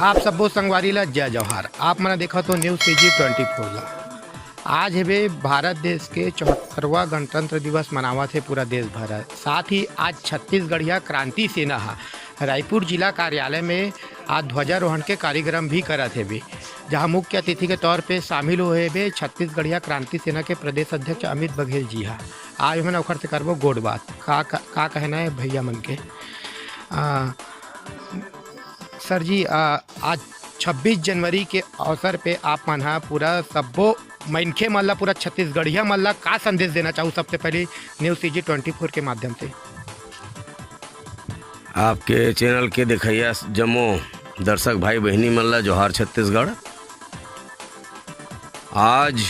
आप सबो संगवारी ला जय जवाहर। आप मैंने देखा तो न्यूज़ CG 24 ला। आज है भारत देश के 74वां गणतंत्र दिवस मनावा थे पूरा देश भर। साथ ही आज छत्तीसगढ़िया क्रांति सेना रायपुर जिला कार्यालय में आज ध्वजारोहण के कार्यक्रम भी करा थे जहां मुख्य अतिथि के तौर पे शामिल हुए छत्तीसगढ़िया क्रांति सेना के प्रदेश अध्यक्ष अमित बघेल जी। आज मैंने ओखर से करबो गोड बात का कहना है भैया मन के। सर जी, आज 26 जनवरी के अवसर पे आप मन पूरा सब्बो मनखे मन ला, पूरा छत्तीसगढ़िया मन ला का संदेश देना चाहूँ सबसे पहले न्यूज़ CG 24 के माध्यम से? आपके चैनल के देखैया जमो दर्शक भाई बहनी मन ला जोहार छत्तीसगढ़। आज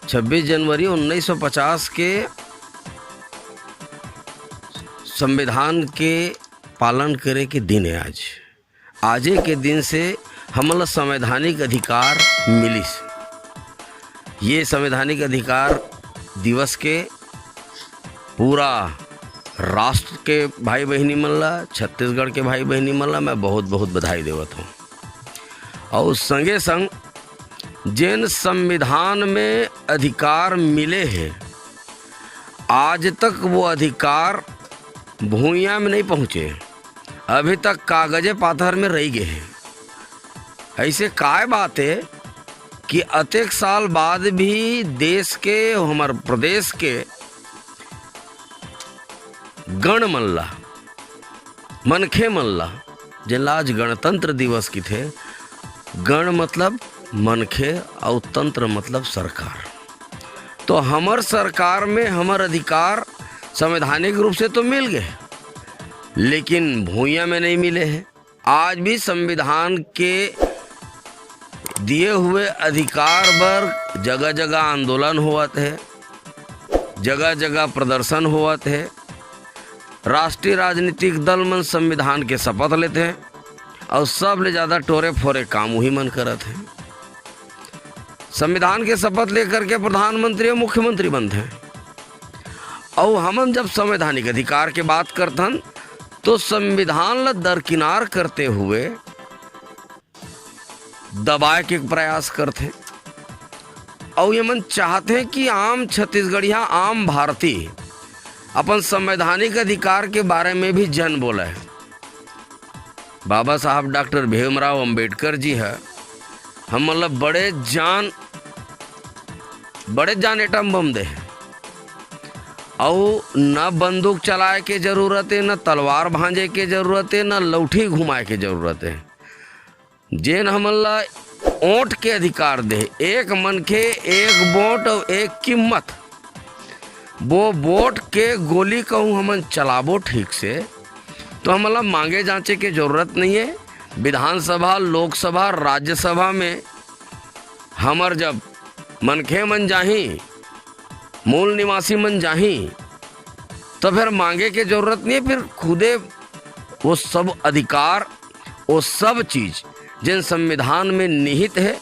26 जनवरी 1950 के संविधान के पालन करे के दिन है। आजे के दिन से हमला संवैधानिक अधिकार मिलिस। ये संवैधानिक अधिकार दिवस के पूरा राष्ट्र के भाई बहनी मन ला, छत्तीसगढ़ के भाई बहनी मन ला मैं बहुत बहुत बधाई देवत हूँ। और संगे संग जिन संविधान में अधिकार मिले हैं, आज तक वो अधिकार भूइयाँ में नहीं पहुँचे, अभी तक कागजे पाथर में रह गए हैं। ऐसे काय बात है कि अतेक साल बाद भी देश के, हमारे प्रदेश के गण मल्ला, मनखे मल्ला, जिनला आज गणतंत्र दिवस की थे। गण मतलब मनखे और तंत्र मतलब सरकार। तो हमार सरकार में हमार अधिकार संवैधानिक रूप से तो मिल गए, लेकिन भूइयाँ में नहीं मिले हैं। आज भी संविधान के दिए हुए अधिकार पर जगह जगह आंदोलन होवत है, जगह जगह प्रदर्शन होवत है। राष्ट्रीय राजनीतिक दल मन संविधान के शपथ लेते हैं और सब ले ज़्यादा टोरे फोरे काम वही मन करत है। संविधान के शपथ लेकर के प्रधानमंत्री और मुख्यमंत्री बनते हैं। और हम जब संवैधानिक अधिकार के बात करतन तो संविधान ला दरकिनार करते हुए दबाए के प्रयास करते। और ये मन चाहते हैं कि आम छत्तीसगढ़िया, आम भारतीय अपन संवैधानिक अधिकार के बारे में भी जन बोले। बाबा साहब डॉक्टर भीमराव अंबेडकर जी है, हम मतलब बड़े जान एटम बम दे। और न बंदूक चलाए के जरूरत है, न तलवार भांजे के जरूरत है, न लौठी घुमाए के जरूरत है। जेन हमला ओट के अधिकार दे, एक मन के एक वोट और एक कीमत, वो वोट के गोली कहूँ हमन चलाबो ठीक से, तो हमला मांगे जांचे के जरूरत नहीं है। विधानसभा, लोकसभा, राज्यसभा में हमर जब मनखे मन जाही, मूल निवासी मन जाही, तो फिर मांगे के जरूरत नहीं है। फिर खुदे वो सब अधिकार, वो सब चीज़ जिन संविधान में निहित है,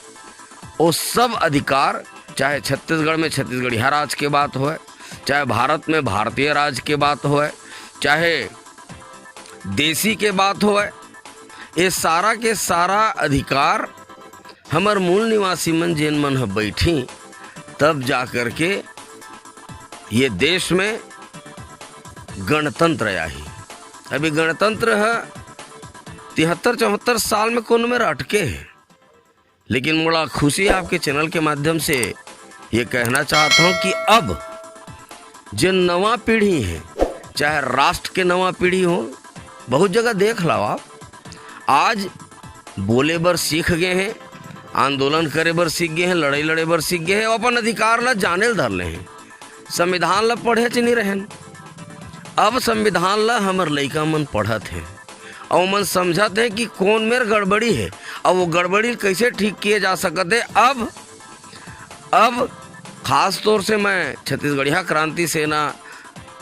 वो सब अधिकार, चाहे छत्तीसगढ़ में छत्तीसगढ़िया राज के बात हो, चाहे भारत में भारतीय राज के बात हो, चाहे देसी के बात हो, ये सारा के सारा अधिकार हमार मूल निवासी मन जिन मन बैठी, तब जा कर के ये देश में गणतंत्र आया ही। अभी गणतंत्र है 73-74 साल में कौन में अटके है। लेकिन बड़ा खुशी आपके चैनल के माध्यम से ये कहना चाहता हूँ कि अब जो नवा पीढ़ी है, चाहे राष्ट्र के नवा पीढ़ी हो, बहुत जगह देख लो आप, आज बोले बर सीख गए हैं, आंदोलन करे बर सीख गए हैं, लड़ाई लड़े बर सीख गए हैं, अपन अधिकार ला जाने धर ले हैं। संविधान ला पढ़े च नहीं रहन। अब संविधान ला हमर लइका मन पढ़त है और मन समझत है कि कौन मेर गड़बड़ी है और वो गड़बड़ी कैसे ठीक किए जा सकते है। अब खास तौर से मैं छत्तीसगढ़िया क्रांति सेना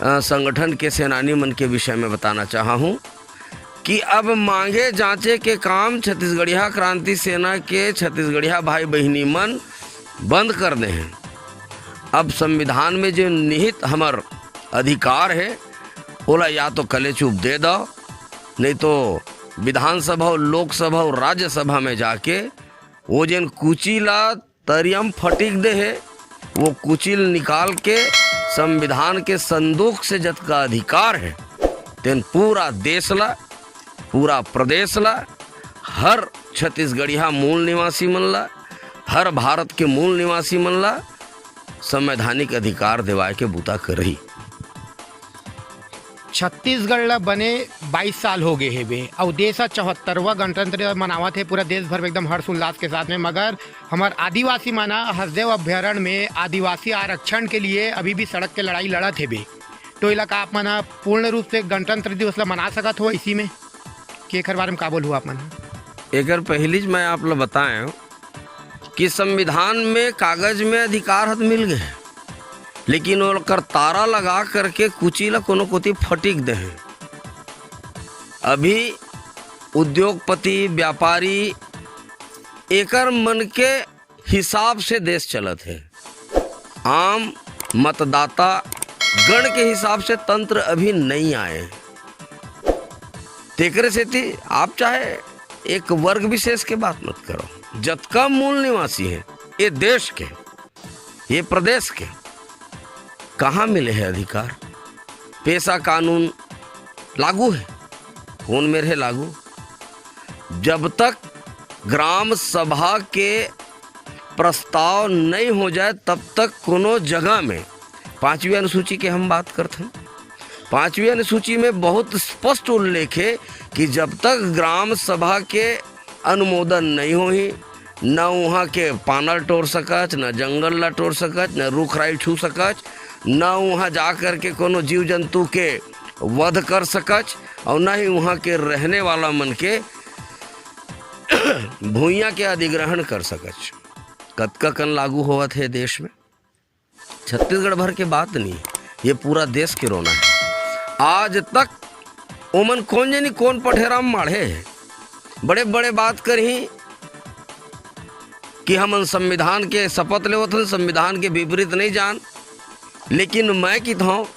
संगठन के सेनानी मन के विषय में बताना चाहा हूँ कि अब मांगे जांचे के काम छत्तीसगढ़िया क्रांति सेना के छत्तीसगढ़िया भाई बहनी मन बंद कर दे हैं। अब संविधान में जो निहित हमार अधिकार है ओला या तो कले चुप दे दो, नहीं तो विधानसभा और लोकसभा और राज्यसभा में जाके वो जिन कुचिला तरियम फटिक दे है, वो कुचिल निकाल के संविधान के संदूक से जत का अधिकार है तेन पूरा देश ला, पूरा प्रदेश ला, हर छत्तीसगढ़िया मूल निवासी मन ला, हर भारत के मूल निवासी मन ला संवैधानिक अधिकार दिवाए के बूता कर रही। छत्तीसगढ़ ला बने 22 साल हो गए हेबे और देश 74वां गणतंत्र मनावत है पूरा देश भर में एकदम हर्ष उल्लास के साथ में। मगर हमार आदिवासी माना हसदेव अभ्यारण्य में आदिवासी आरक्षण के लिए अभी भी सड़क के लड़ाई लड़त हेबे। तो इलाका आप मना पूर्ण रूप से गणतंत्र दिवस ला मना सकत हो इसी में कि एकर बारे में का बोल हुआ आप मना? एकर पहली मैं आप लोग बताएं कि संविधान में कागज में अधिकार हद मिल गए, लेकिन ओकर तारा लगा करके कुचिला कोनो कोती फटिक दे हैं। अभी उद्योगपति व्यापारी एकर मन के हिसाब से देश चलत है, आम मतदाता गण के हिसाब से तंत्र अभी नहीं आए। तेकरे से थी आप चाहे एक वर्ग विशेष के बात मत करो, जतका मूल निवासी है ये देश के, ये प्रदेश के, कहाँ मिले हैं अधिकार? पेशा कानून लागू है, कौन में रहे लागू? जब तक ग्राम सभा के प्रस्ताव नहीं हो जाए तब तक कोनो जगह में 5वीं अनुसूची की हम बात करते हैं। 5वीं अनुसूची में बहुत स्पष्ट उल्लेख है कि जब तक ग्राम सभा के अनुमोदन नहीं होही, न वहाँ के पानल टोर सकच, न जंगल ला टोर सकच, न रुख राई छू सकच, न वहाँ जा कर के कोनो जीव जंतु के वध कर सकच, और न ही वहाँ के रहने वाला मन के भूइयाँ के अधिग्रहण कर सकच। कतका कन लागू होवत है देश में? छत्तीसगढ़ भर के बात नहीं, ये पूरा देश के रोना है। आज तक ओमन कौन जानी कौन पठेराम माढ़े है, बड़े बड़े बात करही कि हम संविधान के शपथ लेवत हन, संविधान के विपरीत नहीं जान, लेकिन मैं की हूँ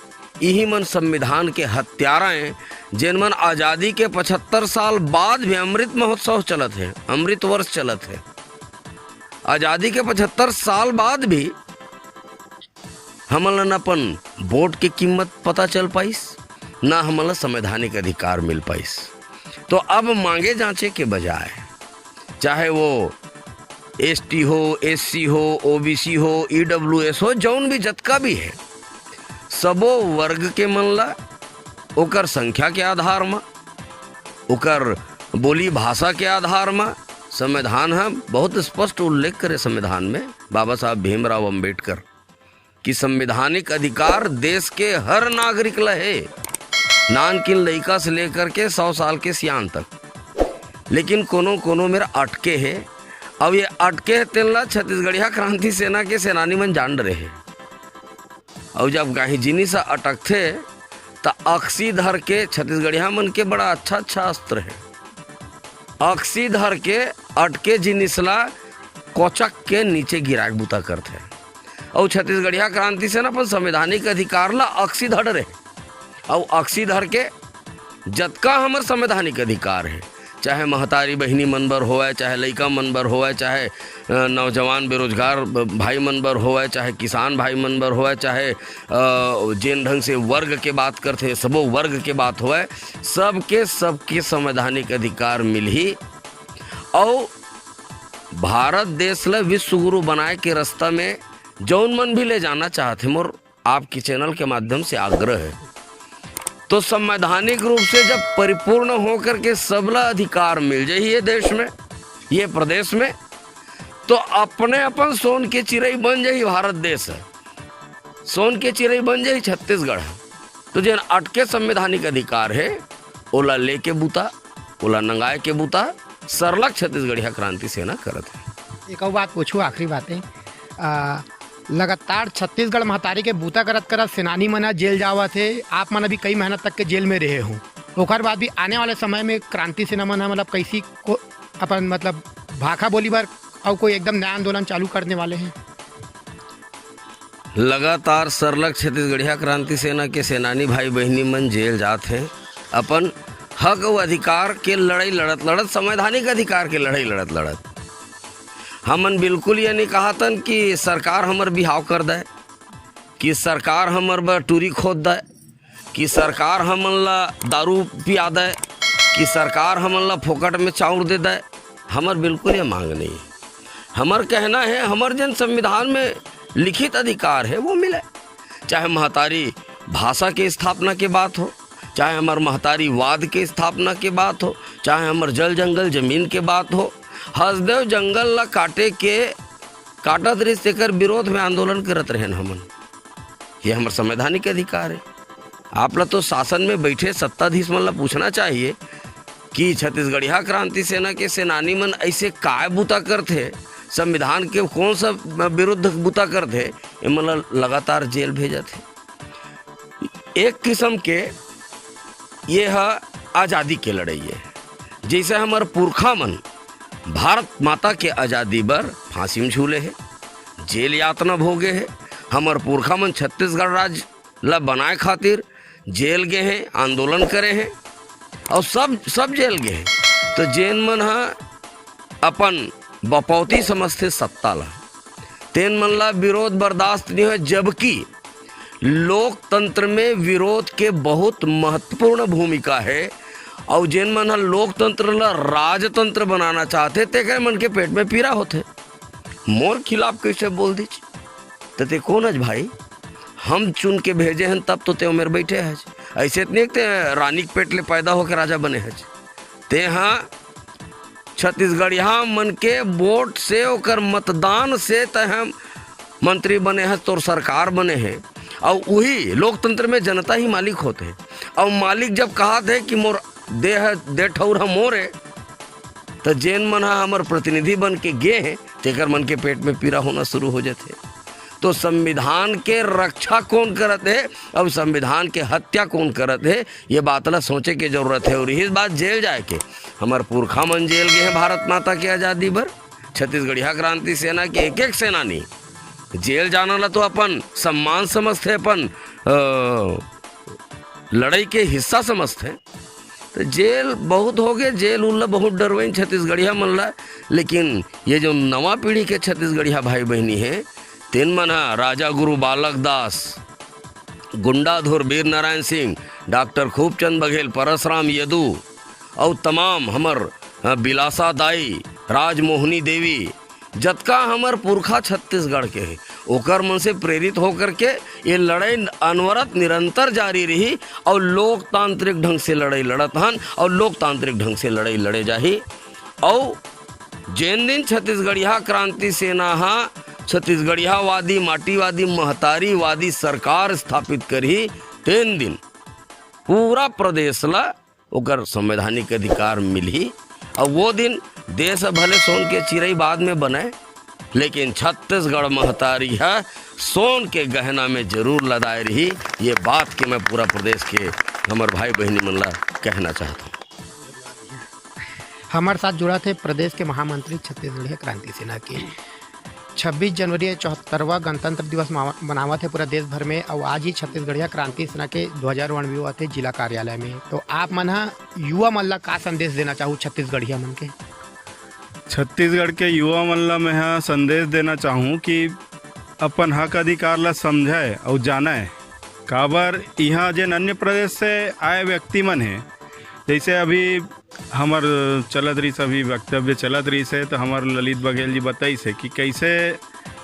यही मन संविधान के हत्यारा हैं जिन मन आज़ादी के 75 साल बाद भी अमृत महोत्सव चलत है, अमृत वर्ष चलत है। आज़ादी के 75 साल बाद भी हमन अपन वोट की कीमत पता चल पाइस, ना हमन संवैधानिक अधिकार मिल पाइस। तो अब मांगे जांचे के बजाय चाहे वो एसटी हो, एससी हो, ओबीसी हो, ईडब्ल्यूएस हो, जौन भी जतका भी है, सबो वर्ग के मन ला ओकर संख्या के आधार में, ओकर बोली भाषा के आधार में संविधान है बहुत स्पष्ट उल्लेख करे संविधान में बाबा साहब भीमराव अंबेडकर कि संवैधानिक अधिकार देश के हर नागरिक ला है, नानकिन लड़का से लेकर के 100 साल के सियान तक। लेकिन कोनो कोनो मेरा अटके है, अब ये अटके तेला छत्तीसगढ़िया क्रांति सेना के सेनानी मन जान रहे हैं। और जब गाही जिनी सा अटकते तो अक्सी धर के छत्तीसगढ़िया मन के बड़ा अच्छा अस्त्र है, अक्सी धर के अटके जिनिसला कोचक के नीचे गिराक बूता करते हैं। और छत्तीसगढ़िया क्रांति सेना अपन संवैधानिक अधिकार ला अक्सी धड़ रहे, और अक्सी धर के जतका हमर संवैधानिक अधिकार है, चाहे महतारी बहिनी मनबर होए, चाहे लइका मनबर होए, चाहे नौजवान बेरोजगार भाई मनबर होए, चाहे किसान भाई मनबर होए, चाहे जिन ढंग से वर्ग के बात करते हैं सबो वर्ग के बात होए, सबके सबके संवैधानिक अधिकार मिल ही। और भारत देश ला विश्व गुरु बनाए के रास्ता में जौन मन भी ले जाना चाहते हैं, मोर आपके चैनल के माध्यम से आग्रह है, तो संवैधानिक रूप से जब परिपूर्ण होकर के सबला अधिकार मिल जाए ये देश में, ये प्रदेश में, तो अपने अपन सोन के चिड़ई बन जाए भारत देश है, सोन के चिड़ई बन जाए छत्तीसगढ़ है। तो जिन अटके संवैधानिक अधिकार है ओला लेके बूता, ओला नंगाए के बूता सरलग छत्तीसगढ़िया क्रांति सेना करत है। एक और बात पूछूँ, आखिरी बातें, लगातार छत्तीसगढ़ महतारी के बूता करत करत सेनानी मना जेल जावत है, आप मन भी कई महीना तक के जेल में रहे हो, ओकर बाद भी आने वाले समय में क्रांति सेना मन मतलब कैसी को अपन मतलब भाखा बोली बार और कोई एकदम नया आंदोलन चालू करने वाले हैं? लगातार सरलग छत्तीसगढ़िया क्रांति सेना के सेनानी भाई बहनी मन जेल जात हैं अपन हक और अधिकार के लड़ाई लड़त लड़त, संवैधानिक अधिकार के लड़ाई लड़त लड़त। हमन बिल्कुल ये नहीं कहतन कि सरकार हमर बिहाव कर दे, कि सरकार हमर बर टूरी खोद दे, कि सरकार हमन ला दारू पिया दे, कि सरकार हमन ला फोकट में चाउर दे दे। हमर बिल्कुल ये मांग नहीं है। हमर कहना है हमर जन संविधान में लिखित अधिकार है वो मिले, चाहे महतारी भाषा के स्थापना के बात हो, चाहे हमार महतारी वाद के स्थापना के बात हो, चाहे हमार जल जंगल जमीन के बात हो। हसदेव जंगल ला काटे के काटत रही तेकर विरोध में आंदोलन करत रहें हमन, ये हमार संवैधानिक अधिकार है। आप ला तो शासन में बैठे सत्ताधीश मन ला पूछना चाहिए कि छत्तीसगढ़िया क्रांति सेना के सेनानी मन ऐसे काय बुता करते, संविधान के कौन सा विरुद्ध बुता करते, ये मन लगातार जेल भेजत है। एक किस्म के ये है आज़ादी के लड़ाई है, जैसे हमार पुरखा मन भारत माता के आज़ादी बर फांसी में झूले है, जेल यातना भोगे है। हमार पुरखा मन छत्तीसगढ़ राज्य ला बनाए खातिर जेल गए हैं, आंदोलन करे हैं और सब जेल गए हैं। तो जेन मन हा अपन बपौती समझते सत्ता ला, तेन मन ला विरोध बर्दाश्त नहीं है, जबकि लोकतंत्र में विरोध के बहुत महत्वपूर्ण भूमिका है। और जेन मन हा लोकतंत्र ला राजतंत्र बनाना चाहते ते मन के पेट में पीड़ा होते, मोर खिलाफ कैसे बोल दीजिए। तो ते कौन है भाई, हम चुन के भेजे हैं तब तो ते उमेर बैठे हैं, ऐसे नहीं ते रानी के पेट ले पैदा होकर राजा बने हैं। ते हाँ छत्तीसगढ़िया मन के वोट से ओकर मतदान से तय मंत्री बने हैं, तो सरकार बने हैं। और वही लोकतंत्र में जनता ही मालिक होते हैं। और मालिक जब कहा थे कि मोर दे ठौर हम मोरे, तो जेन मन हा हमर प्रतिनिधि बन के गे हैं तेकर मन के पेट में पीड़ा होना शुरू हो जाते। तो संविधान के रक्षा कौन करत है और संविधान के हत्या कौन करत है, ये बात ला सोचे के जरूरत है। और इस बात जेल जाए के हमार पुरखा मन जेल गए हैं भारत माता के आज़ादी पर। छत्तीसगढ़िया क्रांति सेना के एक एक सेनानी जेल जाना ला तो अपन सम्मान समझते, अपन लड़ाई के हिस्सा समझते। तो जेल बहुत हो गए, जेल उल्ला बहुत डरवाइन छत्तीसगढ़िया मन ला। लेकिन ये जो नवा पीढ़ी के छत्तीसगढ़िया भाई बहनी है, तीन मन राजा गुरु बालक दास, गुंडाधुर वीर नारायण सिंह, डॉक्टर खूबचंद बघेल, परसराम यदू और तमाम हमर बिलासा दाई, राजमोहनी देवी, जतका हमर पुरखा छत्तीसगढ़ के है, ओकर मन से प्रेरित होकर के ये लड़ाई अनवरत निरंतर जारी रही। और लोकतांत्रिक ढंग से लड़ाई लड़त हन और लोकतांत्रिक ढंग से लड़ाई लड़े जाही। और जेन दिन छत्तीसगढ़िया क्रांति सेना हा छत्तीसगढ़ियावादी, माटीवादी, महतारीवादी सरकार स्थापित करी, तेन दिन पूरा प्रदेश ला ओकर संवैधानिक अधिकार मिली। और वो दिन देश भले सोन के चिड़ई बाद में बने, लेकिन छत्तीसगढ़ महतारी है सोन के गहना में जरूर लदाए रही। ये बात के मैं पूरा प्रदेश के हमारे भाई बहनी मन ला कहना चाहता हूँ। हमारे साथ जुड़ा थे प्रदेश के महामंत्री छत्तीसगढ़िया क्रांति सेना के। 26 जनवरी 74वां गणतंत्र दिवस मनावत है पूरा देश भर में। और आज ही छत्तीसगढ़िया क्रांति सेना के ध्वजारोहण भी हुआ थे जिला कार्यालय में। तो आप मन युवा मन ला का संदेश देना चाहूँ छत्तीसगढ़िया मन के? छत्तीसगढ़ के युवा मन ला मैं संदेश देना चाहूँ कि अपन हक अधिकार ला समझे और जाने। काबर यहाँ जिन अन्य प्रदेश से आए व्यक्ति मन है, जैसे अभी हमार चलत रही अभी वक्तव्य चलत रही से, तो हमार ललित बघेल जी बताई से कि कैसे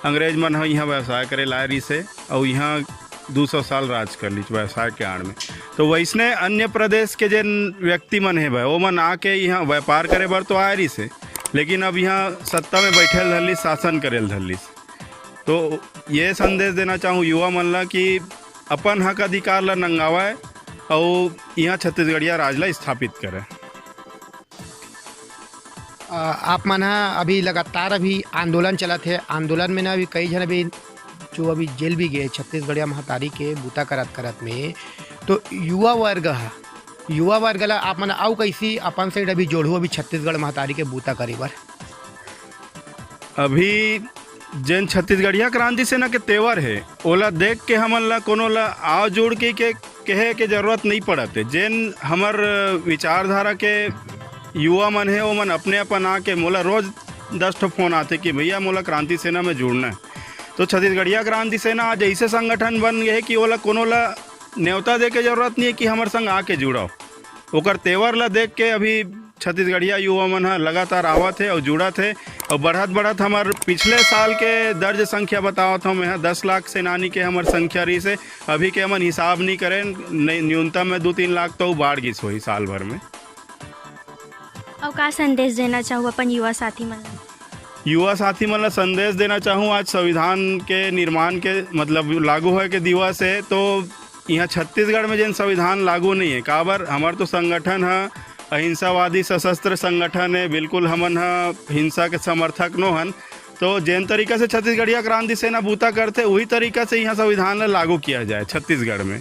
अंग्रेज मन यहाँ व्यवसाय करे लाए रही से और यहाँ 200 साल राज कर ली व्यवसाय के आड़ में। तो वैसने अन्य प्रदेश के जिन व्यक्ति मन है भाई वो मन आके यहाँ व्यापार करे बर तो आए रही से, लेकिन अब यहाँ सत्ता में बैठे धरली, शासन करे धरली। तो ये संदेश देना चाहूँ युवा मन ला कि अपन हक अधिकार ला नंगावाए और यहाँ छत्तीसगढ़िया राज ला स्थापित करे। आप मन अभी लगातार अभी आंदोलन चला थे, आंदोलन में ना अभी कई जन अभी जो अभी जेल भी गए छत्तीसगढ़िया महतारी के बूता करत में। तो युवा वर्ग ला आप मन आउ कैसी अपन साइड अभी जोड़ू अभी छत्तीसगढ़ महतारी के बूता करे बर? अभी जैन छत्तीसगढ़िया क्रांति सेना के तेवर है ओला देख के हमन ला कोनो ला आव जोड़ के कहे के जरूरत नहीं पड़त है। जैन हमर विचारधारा के युवा मन है वो मन अपने अपन आके मोला रोज 10 ठो फोन आते कि भैया मोला क्रांति सेना में जुड़ना है। तो छत्तीसगढ़िया क्रांति सेना आज ऐसे संगठन बन गए है कि ओला कोनो ला न्योता दे के जरूरत नहीं है कि हमारे संग आके जुड़ाओ। ओकर तेवर ला देख के अभी छत्तीसगढ़िया युवा मन लगातार आवत है और जुड़त है और बढ़त हमार पिछले साल के दर्ज संख्या बतावत हूँ मैं 10 लाख सेनानी के हमार संख्या रही से अभी के हमन हिसाब नहीं करें न्यूनतम में 2-3 लाख तो बाढ़ गिस हुई साल भर में। और का संदेश देना चाहूँ अपन युवा साथी मन ला संदेश देना चाहूँ आज संविधान के निर्माण के मतलब लागू होए के दिवस है। तो यहाँ छत्तीसगढ़ में जन संविधान लागू नहीं है काबर हमार तो संगठन है अहिंसावादी सशस्त्र संगठन है, बिल्कुल हमन हिंसा के समर्थक नो हन। तो जैन तरीका से छत्तीसगढ़िया क्रांति सेना बूता करते वही तरीका से यहाँ संविधान लागू किया जाए छत्तीसगढ़ में।